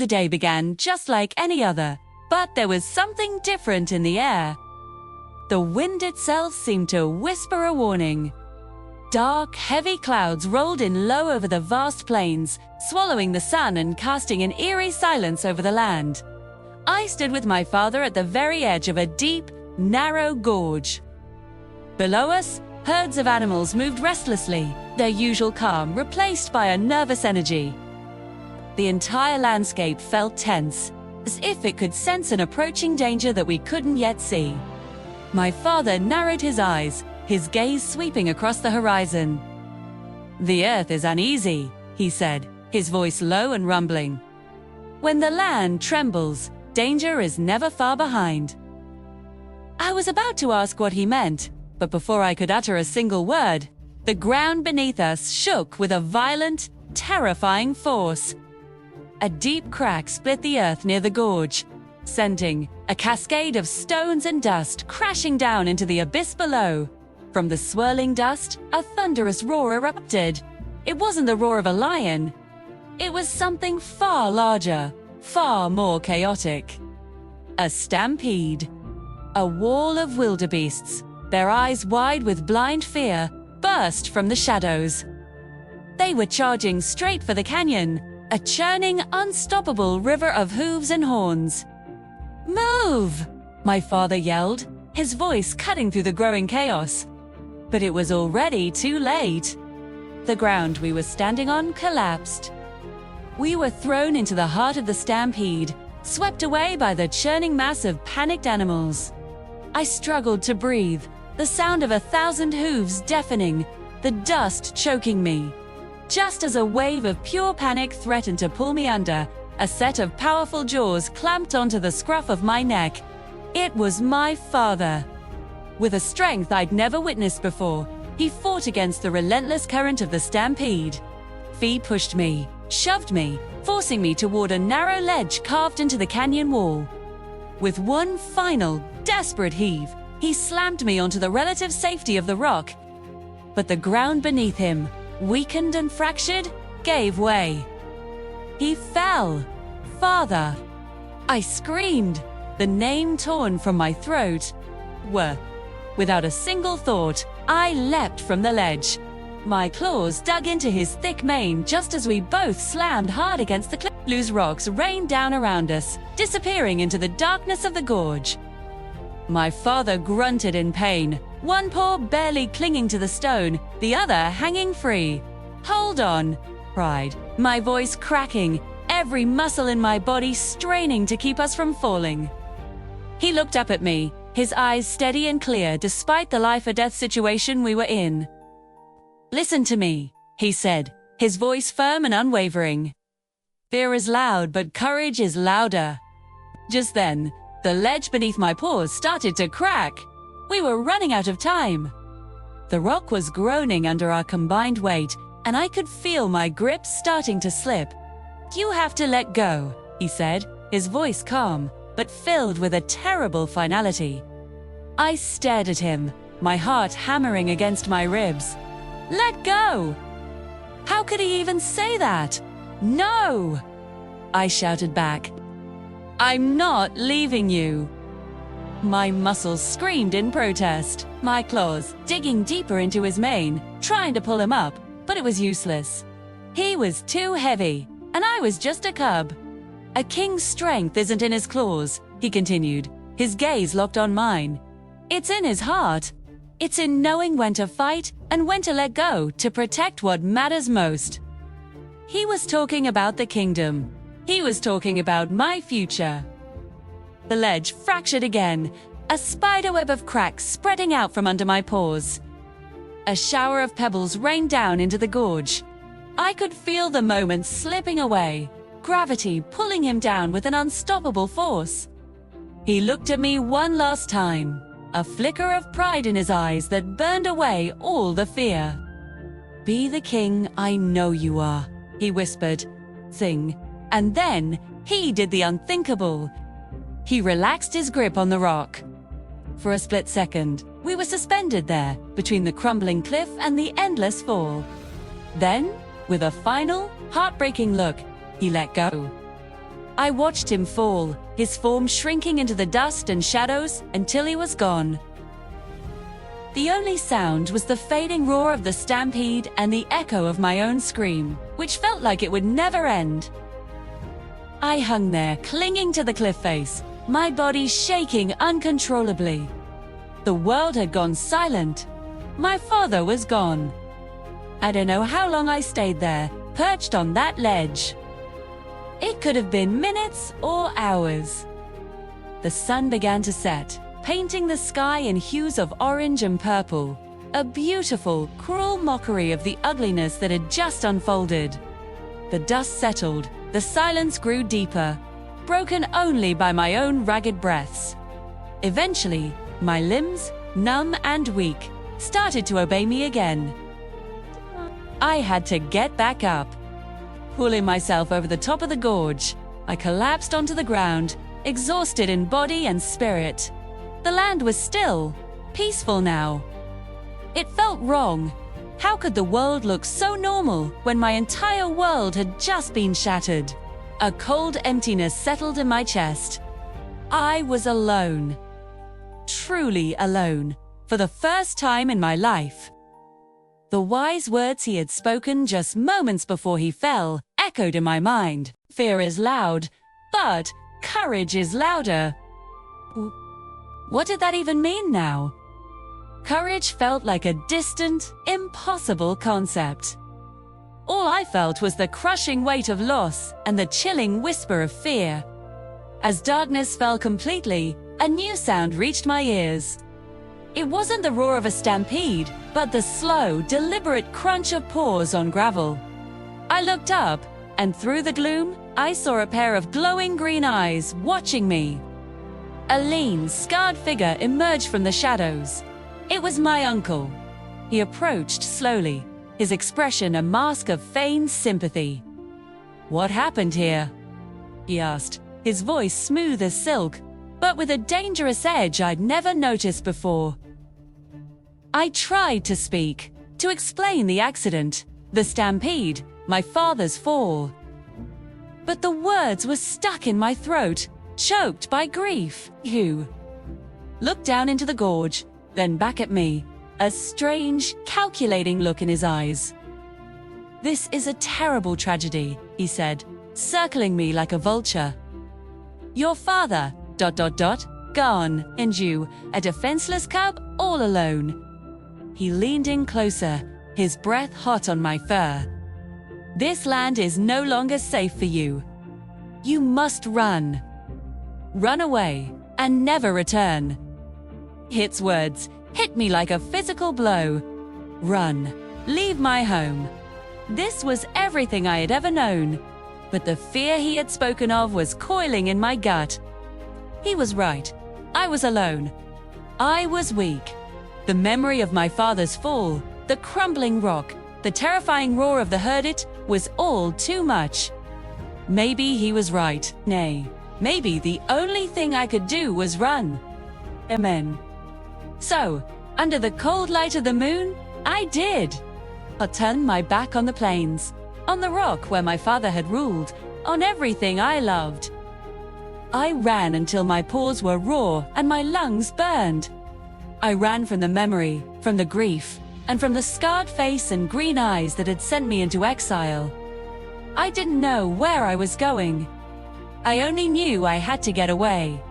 The day began just like any other, but there was something different in the air. The wind itself seemed to whisper a warning. Dark, heavy clouds rolled in low over the vast plains, swallowing the sun and casting an eerie silence over the land. I stood with my father at the very edge of a deep, narrow gorge. Below us, herds of animals moved restlessly, their usual calm replaced by a nervous energy. The entire landscape felt tense, as if it could sense an approaching danger that we couldn't yet see. My father narrowed his eyes, his gaze sweeping across the horizon. "The earth is uneasy," he said, his voice low and rumbling. "When the land trembles, danger is never far behind." I was about to ask what he meant, but before I could utter a single word, the ground beneath us shook with a violent, terrifying force. A deep crack split the earth near the gorge, sending a cascade of stones and dust crashing down into the abyss below. From the swirling dust, a thunderous roar erupted. It wasn't the roar of a lion. It was something far larger, far more chaotic. A stampede. A wall of wildebeests, their eyes wide with blind fear, burst from the shadows. They were charging straight for the canyon, a churning, unstoppable river of hooves and horns. "Move!" my father yelled, his voice cutting through the growing chaos. But it was already too late. The ground we were standing on collapsed. We were thrown into the heart of the stampede, swept away by the churning mass of panicked animals. I struggled to breathe, the sound of 1,000 hooves deafening, the dust choking me. Just as a wave of pure panic threatened to pull me under, a set of powerful jaws clamped onto the scruff of my neck. It was my father. With a strength I'd never witnessed before, he fought against the relentless current of the stampede. He pushed me, shoved me, forcing me toward a narrow ledge carved into the canyon wall. With one final, desperate heave, he slammed me onto the relative safety of the rock. But the ground beneath him, weakened and fractured, gave way. He fell. "Father!" I screamed, the name torn from my throat. Without a single thought, I leapt from the ledge. My claws dug into his thick mane just as we both slammed hard against the cliff. Loose rocks rained down around us, disappearing into the darkness of the gorge. My father grunted in pain, one paw barely clinging to the stone, the other hanging free. "Hold on," I cried, my voice cracking, every muscle in my body straining to keep us from falling. He looked up at me, his eyes steady and clear despite the life-or-death situation we were in. "Listen to me," he said, his voice firm and unwavering. "Fear is loud, but courage is louder." Just then, the ledge beneath my paws started to crack. We were running out of time. The rock was groaning under our combined weight, and I could feel my grip starting to slip. "You have to let go," he said, his voice calm, but filled with a terrible finality. I stared at him, my heart hammering against my ribs. "Let go!" How could he even say that? "No!" I shouted back. "I'm not leaving you." My muscles screamed in protest, my claws digging deeper into his mane, trying to pull him up, but it was useless. He was too heavy, and I was just a cub. "A king's strength isn't in his claws," he continued, his gaze locked on mine. "It's in his heart. It's in knowing when to fight and when to let go to protect what matters most." He was talking about the kingdom. He was talking about my future. The ledge fractured again, a spiderweb of cracks spreading out from under my paws. A shower of pebbles rained down into the gorge. I could feel the moments slipping away, gravity pulling him down with an unstoppable force. He looked at me one last time, a flicker of pride in his eyes that burned away all the fear. "Be the king I know you are," he whispered. "Sing." And then he did the unthinkable. He relaxed his grip on the rock. For a split second, we were suspended there, between the crumbling cliff and the endless fall. Then, with a final, heartbreaking look, he let go. I watched him fall, his form shrinking into the dust and shadows until he was gone. The only sound was the fading roar of the stampede and the echo of my own scream, which felt like it would never end. I hung there, clinging to the cliff face, my body shaking uncontrollably. The world had gone silent. My father was gone. I don't know how long I stayed there, perched on that ledge. It could have been minutes or hours. The sun began to set, painting the sky in hues of orange and purple, a beautiful, cruel mockery of the ugliness that had just unfolded. The dust settled, the silence grew deeper, broken only by my own ragged breaths. Eventually, my limbs, numb and weak, started to obey me again. I had to get back up. Pulling myself over the top of the gorge, I collapsed onto the ground, exhausted in body and spirit. The land was still, peaceful now. It felt wrong. How could the world look so normal when my entire world had just been shattered? A cold emptiness settled in my chest. I was alone. Truly alone, for the first time in my life. The wise words he had spoken just moments before he fell echoed in my mind. Fear is loud, but courage is louder. What did that even mean now? Courage felt like a distant, impossible concept. All I felt was the crushing weight of loss and the chilling whisper of fear. As darkness fell completely, a new sound reached my ears. It wasn't the roar of a stampede, but the slow, deliberate crunch of paws on gravel. I looked up, and through the gloom, I saw a pair of glowing green eyes watching me. A lean, scarred figure emerged from the shadows. It was my uncle. He approached slowly, his expression a mask of feigned sympathy. "What happened here?" he asked, his voice smooth as silk, but with a dangerous edge I'd never noticed before. I tried to speak, to explain the accident, the stampede, my father's fall. But the words were stuck in my throat, choked by grief. "You." Looked down into the gorge, then back at me, a strange, calculating look in his eyes. "This is a terrible tragedy," he said, circling me like a vulture. "Your father, ... gone, and you, a defenseless cub, all alone." He leaned in closer, his breath hot on my fur. "This land is no longer safe for you. You must run. Run away, and never return." His words hit me like a physical blow. Run. Leave my home. This was everything I had ever known, but the fear he had spoken of was coiling in my gut. He was right. I was alone. I was weak. The memory of my father's fall, the crumbling rock, the terrifying roar of the herd was all too much. Maybe he was right. Nay, maybe the only thing I could do was run. Amen. So, under the cold light of the moon, I did. I turned my back on the plains, on the rock where my father had ruled, on everything I loved. I ran until my paws were raw and my lungs burned. I ran from the memory, from the grief, and from the scarred face and green eyes that had sent me into exile. I didn't know where I was going. I only knew I had to get away.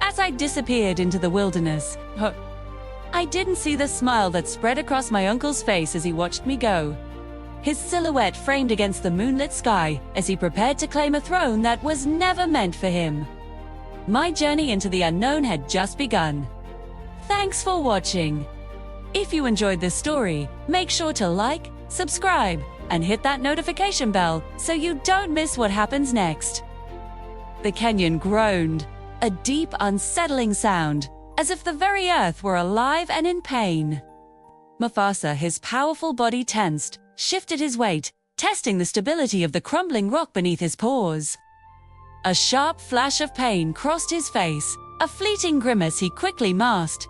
As I disappeared into the wilderness, I didn't see the smile that spread across my uncle's face as he watched me go. His silhouette framed against the moonlit sky as he prepared to claim a throne that was never meant for him. My journey into the unknown had just begun. Thanks for watching. If you enjoyed this story, make sure to like, subscribe, and hit that notification bell so you don't miss what happens next. The Kenyan groaned, a deep, unsettling sound, as if the very earth were alive and in pain. Mufasa, his powerful body tensed, shifted his weight, testing the stability of the crumbling rock beneath his paws. A sharp flash of pain crossed his face, a fleeting grimace he quickly masked.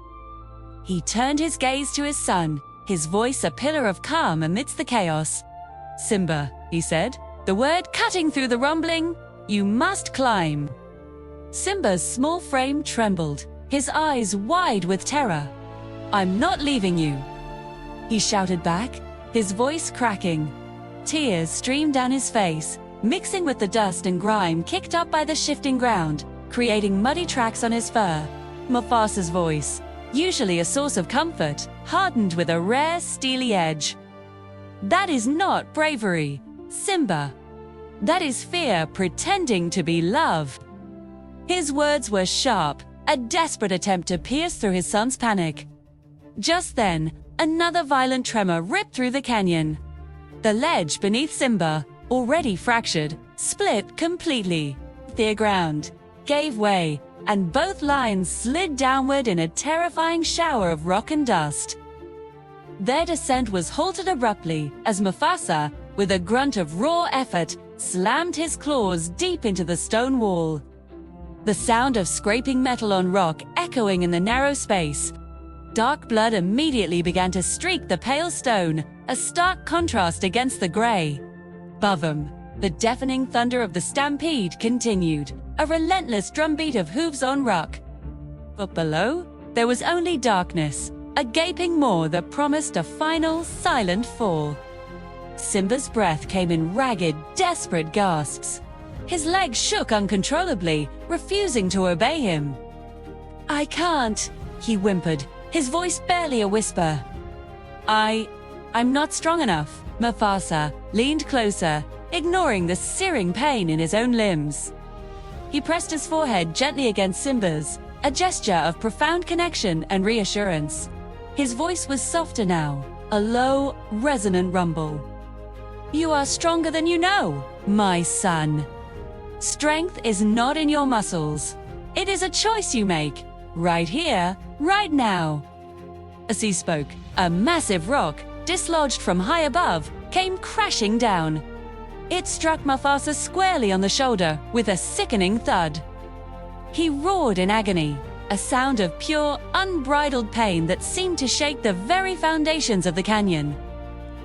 He turned his gaze to his son, his voice a pillar of calm amidst the chaos. "Simba," he said, the word cutting through the rumbling. You must climb." Simba's small frame trembled, his eyes wide with terror. "I'm not leaving you," he shouted back, his voice cracking. Tears streamed down his face, mixing with the dust and grime kicked up by the shifting ground, creating muddy tracks on his fur. Mufasa's voice, usually a source of comfort, hardened with a rare steely edge. "That is not bravery, Simba. That is fear pretending to be love." His words were sharp, a desperate attempt to pierce through his son's panic. Just then, another violent tremor ripped through the canyon. The ledge beneath Simba, already fractured, split completely. The ground gave way, and both lions slid downward in a terrifying shower of rock and dust. Their descent was halted abruptly as Mufasa, with a grunt of raw effort, slammed his claws deep into the stone wall. The sound of scraping metal on rock echoing in the narrow space. Dark blood immediately began to streak the pale stone, a stark contrast against the gray. Above him, the deafening thunder of the stampede continued, a relentless drumbeat of hooves on rock. But below, there was only darkness, a gaping maw that promised a final, silent fall. Simba's breath came in ragged, desperate gasps. His legs shook uncontrollably, refusing to obey him. "I can't," he whimpered, his voice barely a whisper. I'm not strong enough." Mufasa leaned closer, ignoring the searing pain in his own limbs. He pressed his forehead gently against Simba's, a gesture of profound connection and reassurance. His voice was softer now, a low, resonant rumble. "You are stronger than you know, my son. Strength is not in your muscles. It is a choice you make, right here, right now." As he spoke, a massive rock, dislodged from high above, came crashing down. It struck Mufasa squarely on the shoulder with a sickening thud. He roared in agony, a sound of pure, unbridled pain that seemed to shake the very foundations of the canyon.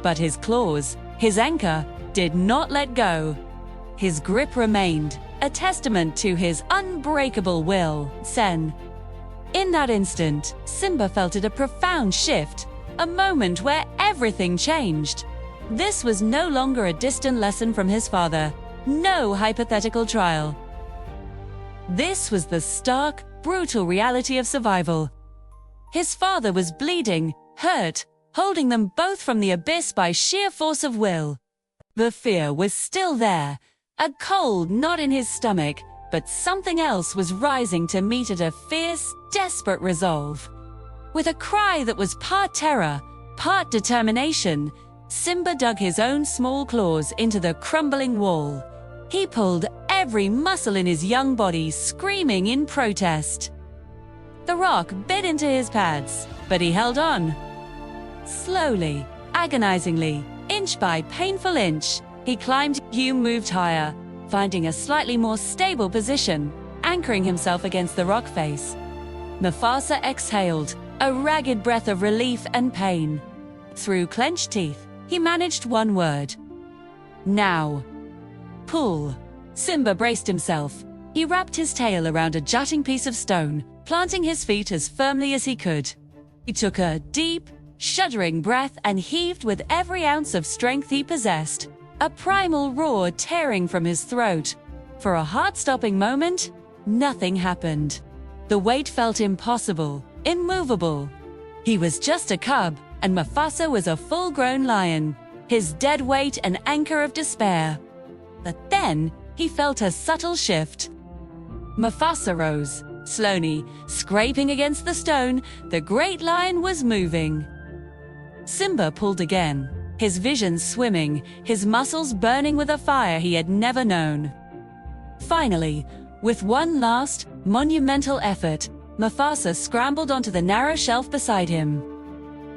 But his claws, his anchor, did not let go. His grip remained, a testament to his unbreakable will, Sen. In that instant, Simba felt a profound shift, a moment where everything changed. This was no longer a distant lesson from his father, no hypothetical trial. This was the stark, brutal reality of survival. His father was bleeding, hurt, holding them both from the abyss by sheer force of will. The fear was still there, a cold knot in his stomach, but something else was rising to meet it, a fierce, desperate resolve. With a cry that was part terror, part determination, Simba dug his own small claws into the crumbling wall. He pulled every muscle in his young body, screaming in protest. The rock bit into his pads, but he held on. Slowly, agonizingly, inch by painful inch, he climbed. Hugh moved higher, finding a slightly more stable position, anchoring himself against the rock face. Mufasa exhaled, a ragged breath of relief and pain. Through clenched teeth, he managed one word. "Now." "Pull." Simba braced himself. He wrapped his tail around a jutting piece of stone, planting his feet as firmly as he could. He took a deep, shuddering breath and heaved with every ounce of strength he possessed, a primal roar tearing from his throat. For a heart-stopping moment, nothing happened. The weight felt impossible, immovable. He was just a cub, and Mufasa was a full-grown lion, his dead weight an anchor of despair. But then, he felt a subtle shift. Mufasa rose, slowly, scraping against the stone. The great lion was moving. Simba pulled again, his vision swimming, his muscles burning with a fire he had never known. Finally, with one last, monumental effort, Mufasa scrambled onto the narrow shelf beside him.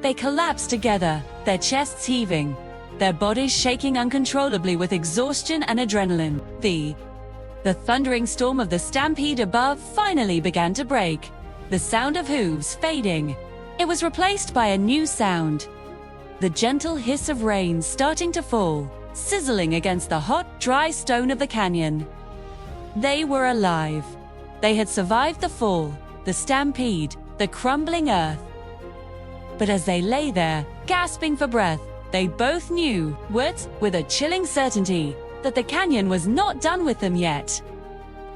They collapsed together, their chests heaving, their bodies shaking uncontrollably with exhaustion and adrenaline. The thundering storm of the stampede above finally began to break, the sound of hooves fading. It was replaced by a new sound. The gentle hiss of rain starting to fall, sizzling against the hot, dry stone of the canyon. They were alive. They had survived the fall, the stampede, the crumbling earth. But as they lay there, gasping for breath, they both knew, with a chilling certainty, that the canyon was not done with them yet.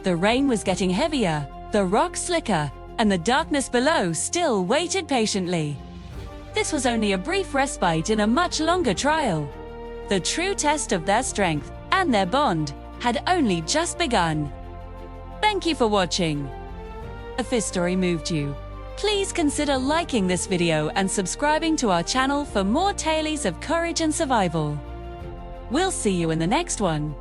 The rain was getting heavier, the rocks slicker, and the darkness below still waited patiently. This was only a brief respite in a much longer trial. The true test of their strength and their bond had only just begun. Thank you for watching. If this story moved you, please consider liking this video and subscribing to our channel for more tales of courage and survival. We'll see you in the next one.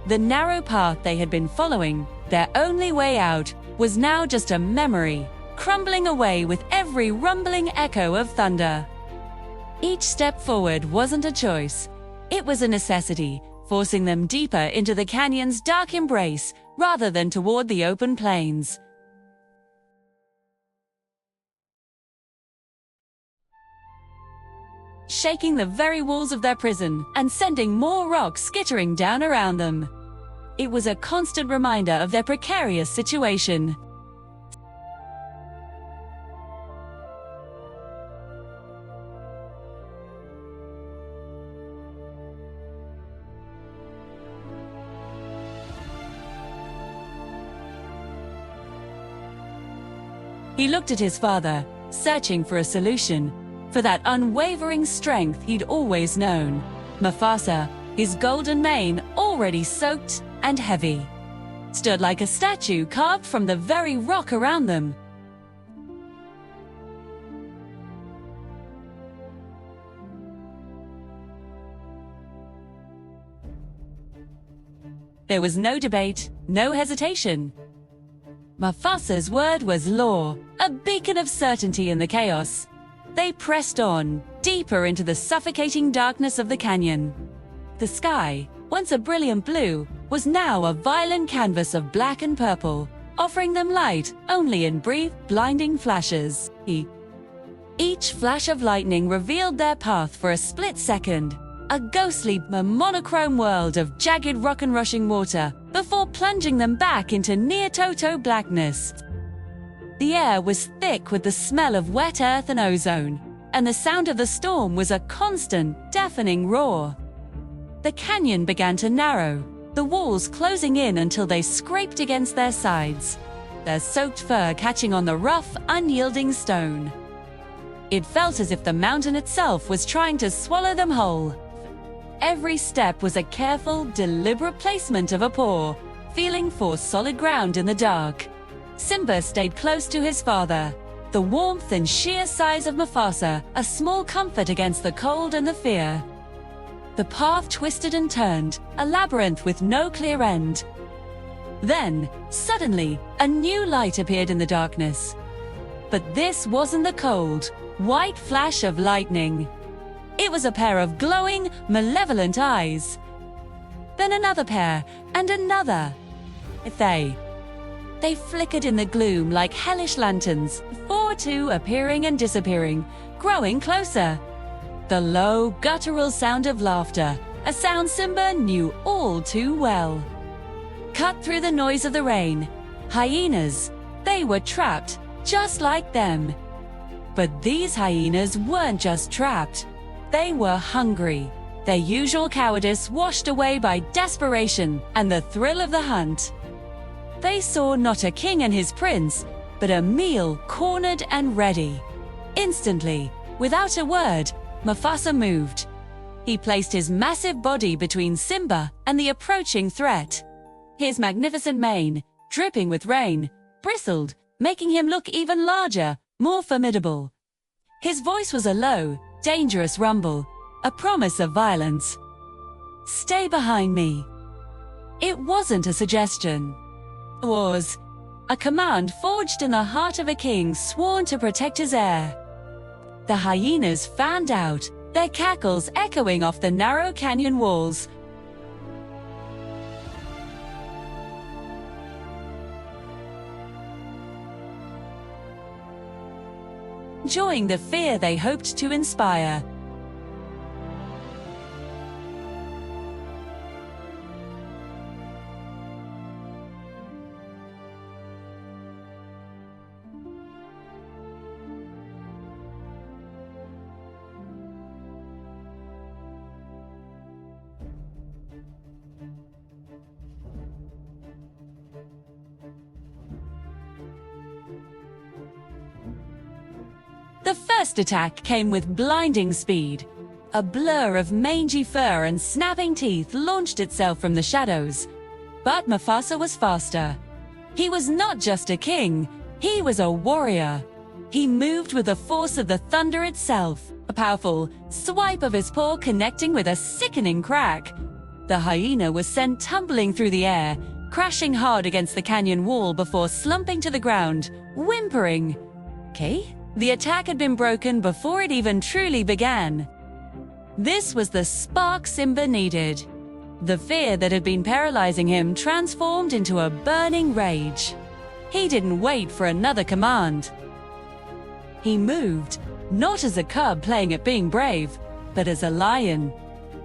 The narrow path they had been following, their only way out, was now just a memory, crumbling away with every rumbling echo of thunder. Each step forward wasn't a choice. It was a necessity, forcing them deeper into the canyon's dark embrace rather than toward the open plains. Shaking the very walls of their prison and sending more rocks skittering down around them. It was a constant reminder of their precarious situation. He looked at his father, searching for a solution, for that unwavering strength he'd always known. Mufasa, his golden mane already soaked and heavy, stood like a statue carved from the very rock around them. There was no debate, no hesitation. Mufasa's word was law, a beacon of certainty in the chaos. They pressed on, deeper into the suffocating darkness of the canyon. The sky, once a brilliant blue, was now a violent canvas of black and purple, offering them light only in brief, blinding flashes. Each flash of lightning revealed their path for a split second, a ghostly, monochrome world of jagged rock and rushing water, before plunging them back into near-total blackness. The air was thick with the smell of wet earth and ozone, and the sound of the storm was a constant, deafening roar. The canyon began to narrow, the walls closing in until they scraped against their sides, their soaked fur catching on the rough, unyielding stone. It felt as if the mountain itself was trying to swallow them whole. Every step was a careful, deliberate placement of a paw, feeling for solid ground in the dark. Simba stayed close to his father, the warmth and sheer size of Mufasa a small comfort against the cold and the fear. The path twisted and turned, a labyrinth with no clear end. Then, suddenly, a new light appeared in the darkness. But this wasn't the cold, white flash of lightning. It was a pair of glowing, malevolent eyes. Then another pair, and another. They flickered in the gloom like hellish lanterns, four too appearing and disappearing, growing closer. The low, guttural sound of laughter, a sound Simba knew all too well. Cut through the noise of the rain, hyenas. They were trapped, just like them. But these hyenas weren't just trapped. They were hungry, their usual cowardice washed away by desperation and the thrill of the hunt. They saw not a king and his prince, but a meal cornered and ready. Instantly, without a word, Mufasa moved. He placed his massive body between Simba and the approaching threat. His magnificent mane, dripping with rain, bristled, making him look even larger, more formidable. His voice was a low, dangerous rumble, a promise of violence. "Stay behind me." It wasn't a suggestion. It was a command forged in the heart of a king sworn to protect his heir. The hyenas fanned out, their cackles echoing off the narrow canyon walls. Enjoying the fear they hoped to inspire. The first attack came with blinding speed. A blur of mangy fur and snapping teeth launched itself from the shadows. But Mufasa was faster. He was not just a king, he was a warrior. He moved with the force of the thunder itself, a powerful swipe of his paw connecting with a sickening crack. The hyena was sent tumbling through the air, crashing hard against the canyon wall before slumping to the ground, whimpering. Okay, the attack had been broken before it even truly began. This was the spark Simba needed. The fear that had been paralyzing him transformed into a burning rage. He didn't wait for another command. He moved, not as a cub playing at being brave, but as a lion.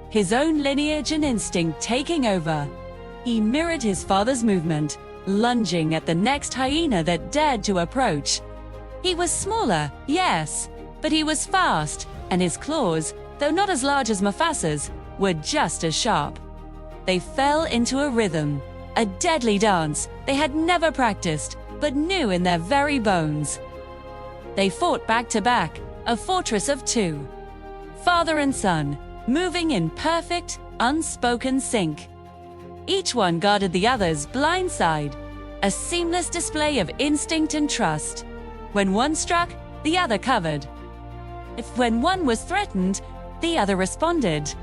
His own lineage and instinct taking over. He mirrored his father's movement, lunging at the next hyena that dared to approach. He was smaller, yes, but he was fast, and his claws, though not as large as Mufasa's, were just as sharp. They fell into a rhythm, a deadly dance they had never practiced, but knew in their very bones. They fought back to back, a fortress of two. Father and son, moving in perfect, unspoken sync. Each one guarded the other's blind side, a seamless display of instinct and trust. When one struck, the other covered. When one was threatened, the other responded.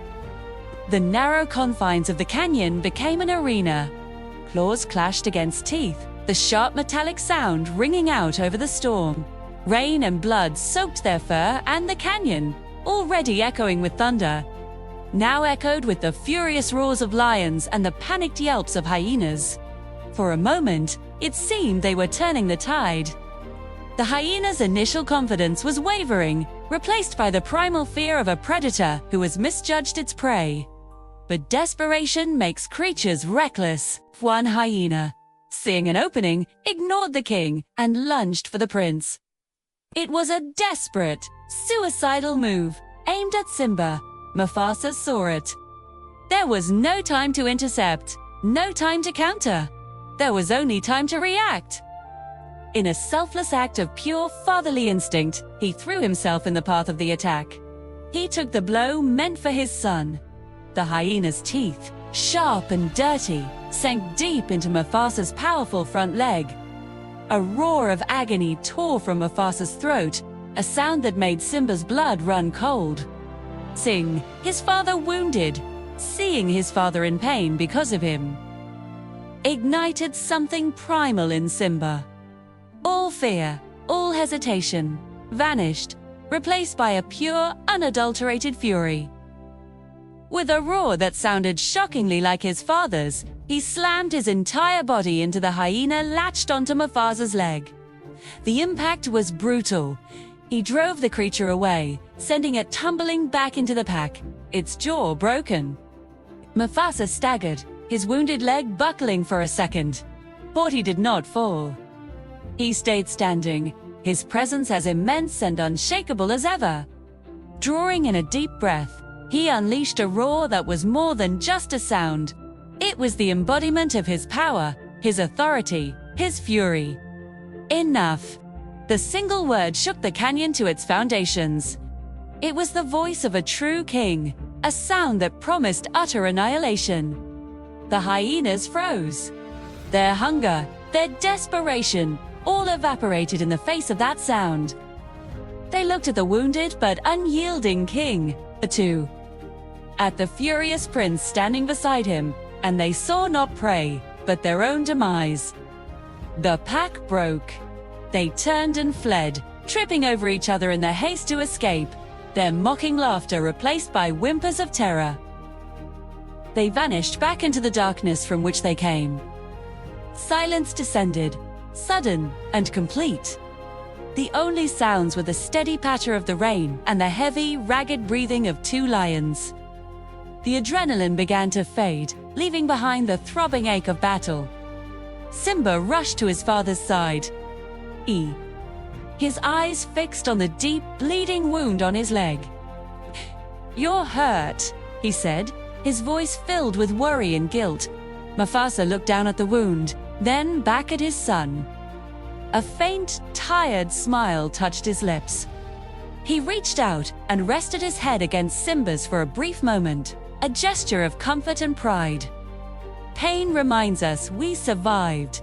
The narrow confines of the canyon became an arena. Claws clashed against teeth, the sharp metallic sound ringing out over the storm. Rain and blood soaked their fur and the canyon, already echoing with thunder, now echoed with the furious roars of lions and the panicked yelps of hyenas. For a moment, it seemed they were turning the tide. The hyena's initial confidence was wavering, replaced by the primal fear of a predator who has misjudged its prey. But desperation makes creatures reckless. One hyena, seeing an opening, ignored the king and lunged for the prince. It was a desperate, suicidal move, aimed at Simba. Mufasa saw it. There was no time to intercept, no time to counter. There was only time to react. In a selfless act of pure fatherly instinct, he threw himself in the path of the attack. He took the blow meant for his son. The hyena's teeth, sharp and dirty, sank deep into Mufasa's powerful front leg. A roar of agony tore from Mufasa's throat, a sound that made Simba's blood run cold. Seeing his father wounded, seeing his father in pain because of him, ignited something primal in Simba. All fear, all hesitation, vanished, replaced by a pure, unadulterated fury. With a roar that sounded shockingly like his father's, he slammed his entire body into the hyena latched onto Mufasa's leg. The impact was brutal. He drove the creature away, sending it tumbling back into the pack, its jaw broken. Mufasa staggered, his wounded leg buckling for a second. But he did not fall. He stayed standing, his presence as immense and unshakable as ever. Drawing in a deep breath, he unleashed a roar that was more than just a sound. It was the embodiment of his power, his authority, his fury. Enough. The single word shook the canyon to its foundations. It was the voice of a true king, a sound that promised utter annihilation. The hyenas froze. Their hunger, their desperation, all evaporated in the face of that sound. They looked at the wounded but unyielding king, at the furious prince standing beside him, and they saw not prey, but their own demise. The pack broke. They turned and fled, tripping over each other in their haste to escape, their mocking laughter replaced by whimpers of terror. They vanished back into the darkness from which they came. Silence descended, sudden and complete. The only sounds were the steady patter of the rain and the heavy, ragged breathing of two lions. The adrenaline began to fade, leaving behind the throbbing ache of battle. Simba rushed to his father's side. His eyes fixed on the deep, bleeding wound on his leg. "You're hurt," he said, his voice filled with worry and guilt. Mufasa looked down at the wound, then back at his son. A faint, tired smile touched his lips. He reached out and rested his head against Simba's for a brief moment, a gesture of comfort and pride. Pain reminds us we survived.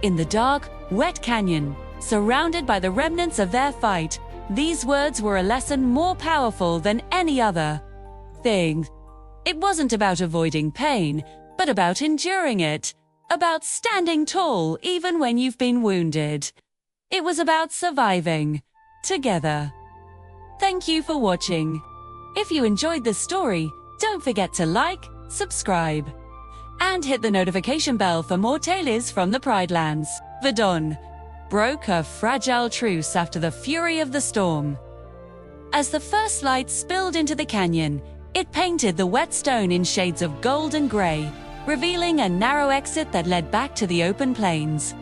In the dark, wet canyon, surrounded by the remnants of their fight, these words were a lesson more powerful than any other thing. It wasn't about avoiding pain, but about enduring it, about standing tall even when you've been wounded. It was about surviving together. Thank you for watching. If you enjoyed this story, don't forget to like, subscribe, and hit the notification bell for more tales from the Pride Lands. The dawn broke a fragile truce after the fury of the storm. As the first light spilled into the canyon, it painted the wet stone in shades of gold and gray, revealing a narrow exit that led back to the open plains.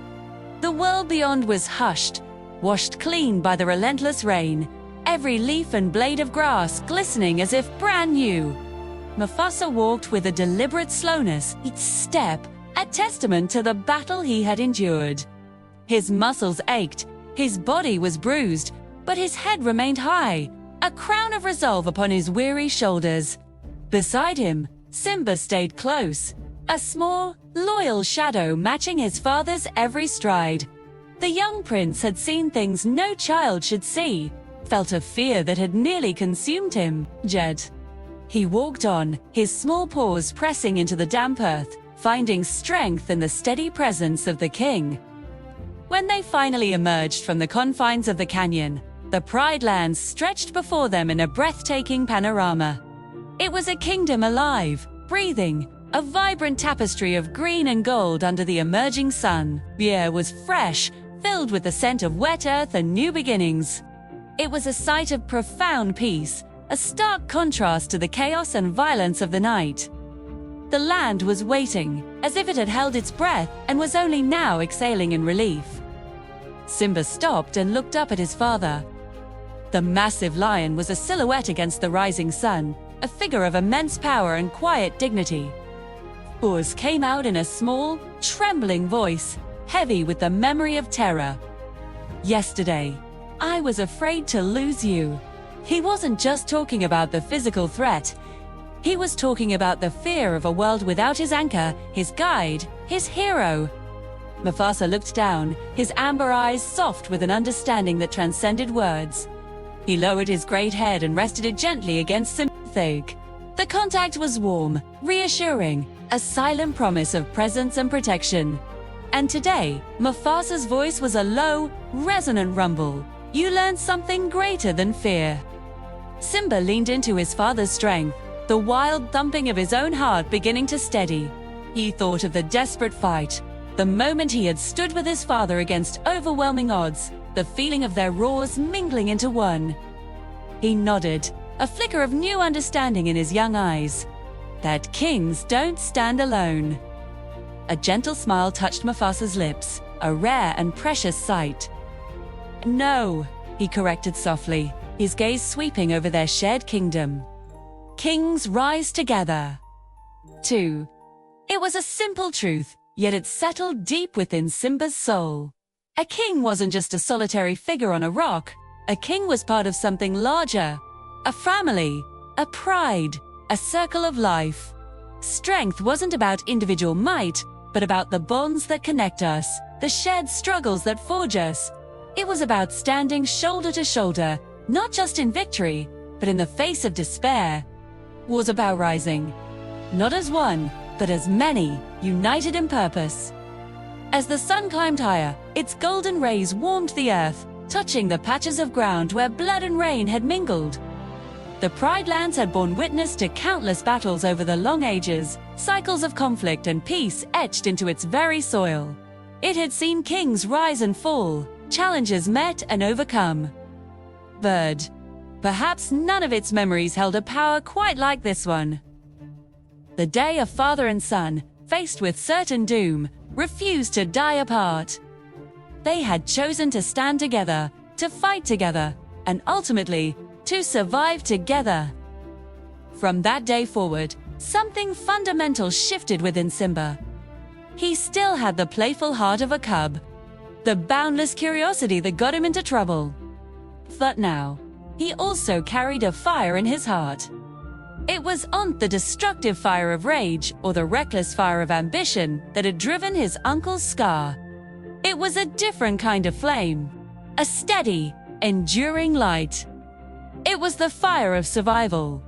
The world beyond was hushed, washed clean by the relentless rain, every leaf and blade of grass glistening as if brand new. Mufasa walked with a deliberate slowness, each step a testament to the battle he had endured. His muscles ached, his body was bruised, but his head remained high, a crown of resolve upon his weary shoulders. Beside him, Simba stayed close, a small, loyal shadow matching his father's every stride. The young prince had seen things no child should see, felt a fear that had nearly consumed him. Jed. He walked on, his small paws pressing into the damp earth, finding strength in the steady presence of the king. When they finally emerged from the confines of the canyon, the Pride Lands stretched before them in a breathtaking panorama. It was a kingdom alive, breathing, a vibrant tapestry of green and gold under the emerging sun. The air was fresh, filled with the scent of wet earth and new beginnings. It was a sight of profound peace, a stark contrast to the chaos and violence of the night. The land was waiting, as if it had held its breath and was only now exhaling in relief. Simba stopped and looked up at his father. The massive lion was a silhouette against the rising sun, a figure of immense power and quiet dignity. Oz came out in a small, trembling voice, heavy with the memory of terror. Yesterday, I was afraid to lose you. He wasn't just talking about the physical threat. He was talking about the fear of a world without his anchor, his guide, his hero. Mufasa looked down, his amber eyes soft with an understanding that transcended words. He lowered his great head and rested it gently against Simba's thigh. The contact was warm, reassuring, a silent promise of presence and protection. And today, Mufasa's voice was a low, resonant rumble. You learned something greater than fear. Simba leaned into his father's strength, the wild thumping of his own heart beginning to steady. He thought of the desperate fight, the moment he had stood with his father against overwhelming odds, the feeling of their roars mingling into one. He nodded, a flicker of new understanding in his young eyes. That kings don't stand alone. A gentle smile touched Mufasa's lips, a rare and precious sight. No, he corrected softly, his gaze sweeping over their shared kingdom. Kings rise together. 2. It was a simple truth, yet it settled deep within Simba's soul. A king wasn't just a solitary figure on a rock. A king was part of something larger. A family, a pride, a circle of life. Strength wasn't about individual might, but about the bonds that connect us, the shared struggles that forge us. It was about standing shoulder to shoulder, not just in victory, but in the face of despair. Was about rising, not as one, but as many, united in purpose. As the sun climbed higher, its golden rays warmed the earth, touching the patches of ground where blood and rain had mingled. The Pride Lands had borne witness to countless battles over the long ages, cycles of conflict and peace etched into its very soil. It had seen kings rise and fall, challenges met and overcome. But perhaps none of its memories held a power quite like this one. The day a father and son, faced with certain doom, refused to die apart. They had chosen to stand together, to fight together, and ultimately, to survive together. From that day forward, something fundamental shifted within Simba. He still had the playful heart of a cub, the boundless curiosity that got him into trouble. But now, he also carried a fire in his heart. It wasn't the destructive fire of rage or the reckless fire of ambition that had driven his uncle's Scar. It was a different kind of flame, a steady, enduring light. It was the fire of survival.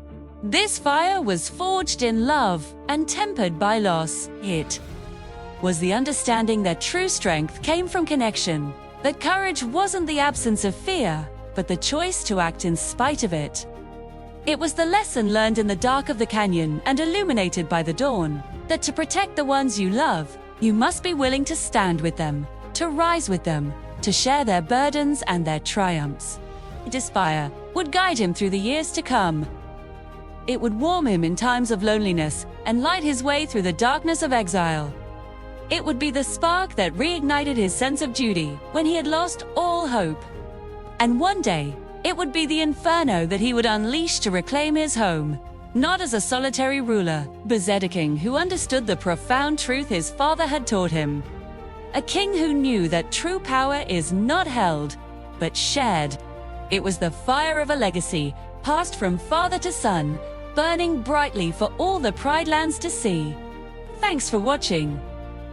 This fire was forged in love and tempered by loss. It was the understanding that true strength came from connection, that courage wasn't the absence of fear, but the choice to act in spite of it. It was the lesson learned in the dark of the canyon and illuminated by the dawn, that to protect the ones you love, you must be willing to stand with them, to rise with them, to share their burdens and their triumphs. This fire would guide him through the years to come. It would warm him in times of loneliness and light his way through the darkness of exile. It would be the spark that reignited his sense of duty when he had lost all hope. And one day, it would be the inferno that he would unleash to reclaim his home, not as a solitary ruler, but as a king who understood the profound truth his father had taught him. A king who knew that true power is not held, but shared. It was the fire of a legacy, passed from father to son, burning brightly for all the Pride Lands to see. Thanks for watching.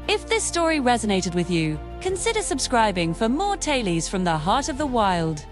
If this story resonated with you, consider subscribing for more tales from the heart of the wild.